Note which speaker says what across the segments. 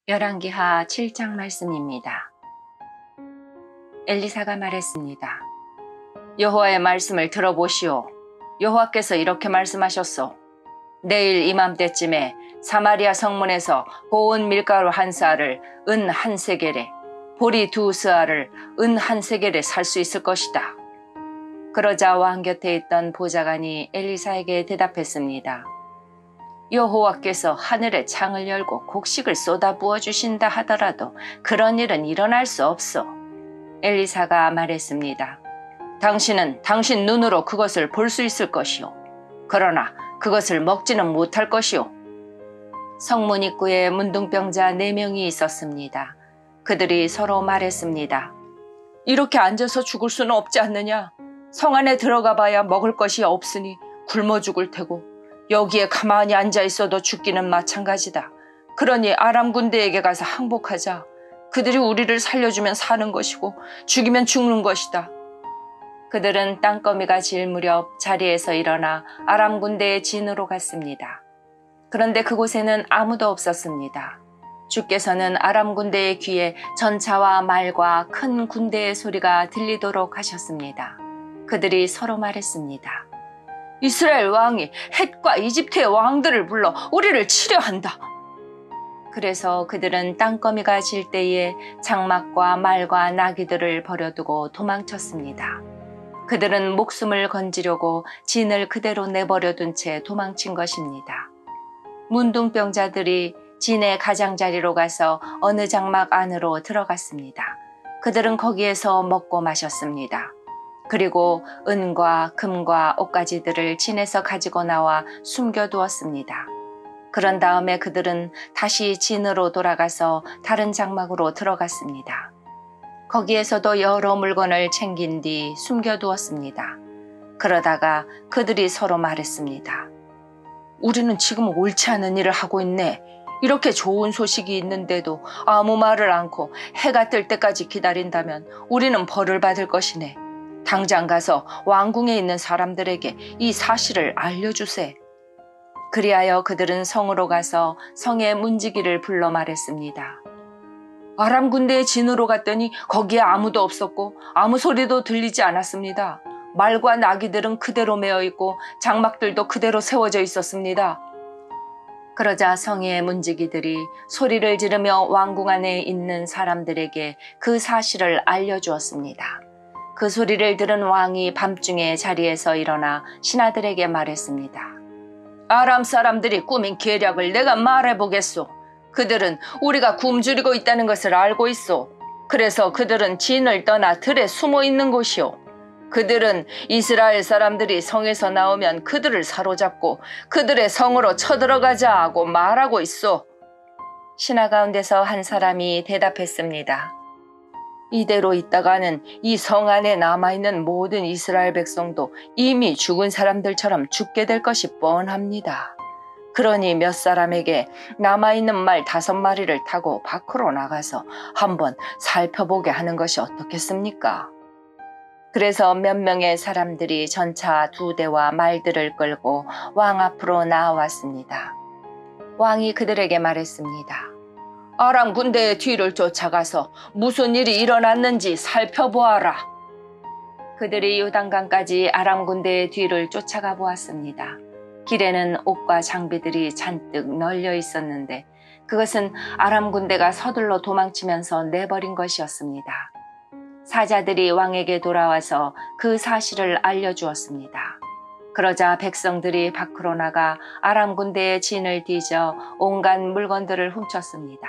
Speaker 1: 열왕기하 7장 말씀입니다. 엘리사가 말했습니다. 여호와의 말씀을 들어보시오. 여호와께서 이렇게 말씀하셨소. 내일 이맘때쯤에 사마리아 성문에서 고운 밀가루 한 스아를 은 한 세겔에, 보리 두 스아를 은 한 세겔에 살 수 있을 것이다. 그러자 왕 곁에 있던 보좌관이 엘리사에게 대답했습니다. 여호와께서 하늘의 창을 열고 곡식을 쏟아 부어 주신다 하더라도 그런 일은 일어날 수 없소. 엘리사가 말했습니다. 당신은 당신 눈으로 그것을 볼 수 있을 것이오. 그러나 그것을 먹지는 못할 것이오. 성문 입구에 문둥병자 4명이 있었습니다. 그들이 서로 말했습니다. 이렇게 앉아서 죽을 수는 없지 않느냐. 성 안에 들어가 봐야 먹을 것이 없으니 굶어 죽을 테고 여기에 가만히 앉아 있어도 죽기는 마찬가지다. 그러니 아람 군대에게 가서 항복하자. 그들이 우리를 살려주면 사는 것이고 죽이면 죽는 것이다. 그들은 땅거미가 질 무렵 자리에서 일어나 아람 군대의 진으로 갔습니다. 그런데 그곳에는 아무도 없었습니다. 주께서는 아람 군대의 귀에 전차와 말과 큰 군대의 소리가 들리도록 하셨습니다. 그들이 서로 말했습니다. 이스라엘 왕이 헷과 이집트의 왕들을 불러 우리를 치려 한다. 그래서 그들은 땅거미가 질 때에 장막과 말과 나귀들을 버려두고 도망쳤습니다. 그들은 목숨을 건지려고 진을 그대로 내버려둔 채 도망친 것입니다. 문둥병자들이 진의 가장자리로 가서 어느 장막 안으로 들어갔습니다. 그들은 거기에서 먹고 마셨습니다. 그리고 은과 금과 옷가지들을 진에서 가지고 나와 숨겨두었습니다. 그런 다음에 그들은 다시 진으로 돌아가서 다른 장막으로 들어갔습니다. 거기에서도 여러 물건을 챙긴 뒤 숨겨두었습니다. 그러다가 그들이 서로 말했습니다. 우리는 지금 옳지 않은 일을 하고 있네. 이렇게 좋은 소식이 있는데도 아무 말을 않고 해가 뜰 때까지 기다린다면 우리는 벌을 받을 것이네. 당장 가서 왕궁에 있는 사람들에게 이 사실을 알려주세. 그리하여 그들은 성으로 가서 성의 문지기를 불러 말했습니다. 아람 군대의 진으로 갔더니 거기에 아무도 없었고 아무 소리도 들리지 않았습니다. 말과 나귀들은 그대로 메어 있고 장막들도 그대로 세워져 있었습니다. 그러자 성의 문지기들이 소리를 지르며 왕궁 안에 있는 사람들에게 그 사실을 알려주었습니다. 그 소리를 들은 왕이 밤중에 자리에서 일어나 신하들에게 말했습니다. 아람 사람들이 꾸민 계략을 내가 말해보겠소. 그들은 우리가 굶주리고 있다는 것을 알고 있소. 그래서 그들은 진을 떠나 들에 숨어 있는 곳이오. 그들은 이스라엘 사람들이 성에서 나오면 그들을 사로잡고 그들의 성으로 쳐들어가자 하고 말하고 있소. 신하 가운데서 한 사람이 대답했습니다. 이대로 있다가는 이 성 안에 남아있는 모든 이스라엘 백성도 이미 죽은 사람들처럼 죽게 될 것이 뻔합니다. 그러니 몇 사람에게 남아있는 말 5마리를 타고 밖으로 나가서 한번 살펴보게 하는 것이 어떻겠습니까? 그래서 몇 명의 사람들이 전차 2대와 말들을 끌고 왕 앞으로 나아왔습니다. 왕이 그들에게 말했습니다. 아람 군대의 뒤를 쫓아가서 무슨 일이 일어났는지 살펴보아라. 그들이 요단강까지 아람 군대의 뒤를 쫓아가 보았습니다. 길에는 옷과 장비들이 잔뜩 널려 있었는데 그것은 아람 군대가 서둘러 도망치면서 내버린 것이었습니다. 사자들이 왕에게 돌아와서 그 사실을 알려주었습니다. 그러자 백성들이 밖으로 나가 아람 군대의 진을 뒤져 온갖 물건들을 훔쳤습니다.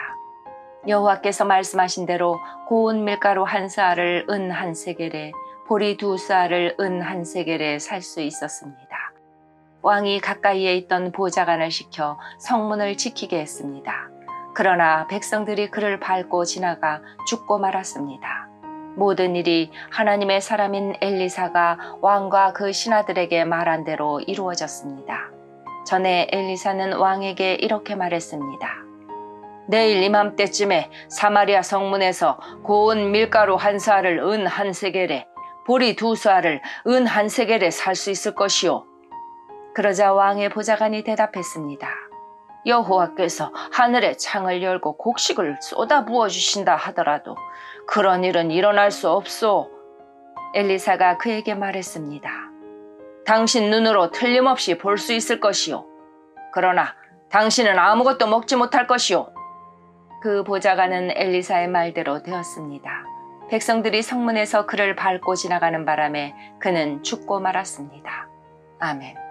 Speaker 1: 여호와께서 말씀하신 대로 고운 밀가루 한 스아를 은 한 세겔에, 보리 2 스아를 은 한 세겔에 살 수 있었습니다. 왕이 가까이에 있던 보좌관을 시켜 성문을 지키게 했습니다. 그러나 백성들이 그를 밟고 지나가 죽고 말았습니다. 모든 일이 하나님의 사람인 엘리사가 왕과 그 신하들에게 말한 대로 이루어졌습니다. 전에 엘리사는 왕에게 이렇게 말했습니다. 내일 이맘때쯤에 사마리아 성문에서 고운 밀가루 한 스아를 은 한 세겔에, 보리 2 스아를 은 한 세겔에 살 수 있을 것이오. 그러자 왕의 보좌관이 대답했습니다. 여호와께서 하늘의 창을 열고 곡식을 쏟아 부어 주신다 하더라도 그런 일은 일어날 수 없소. 엘리사가 그에게 말했습니다. 당신 눈으로 틀림없이 볼 수 있을 것이요. 그러나 당신은 아무것도 먹지 못할 것이요. 그 보좌관은 엘리사의 말대로 되었습니다. 백성들이 성문에서 그를 밟고 지나가는 바람에 그는 죽고 말았습니다. 아멘.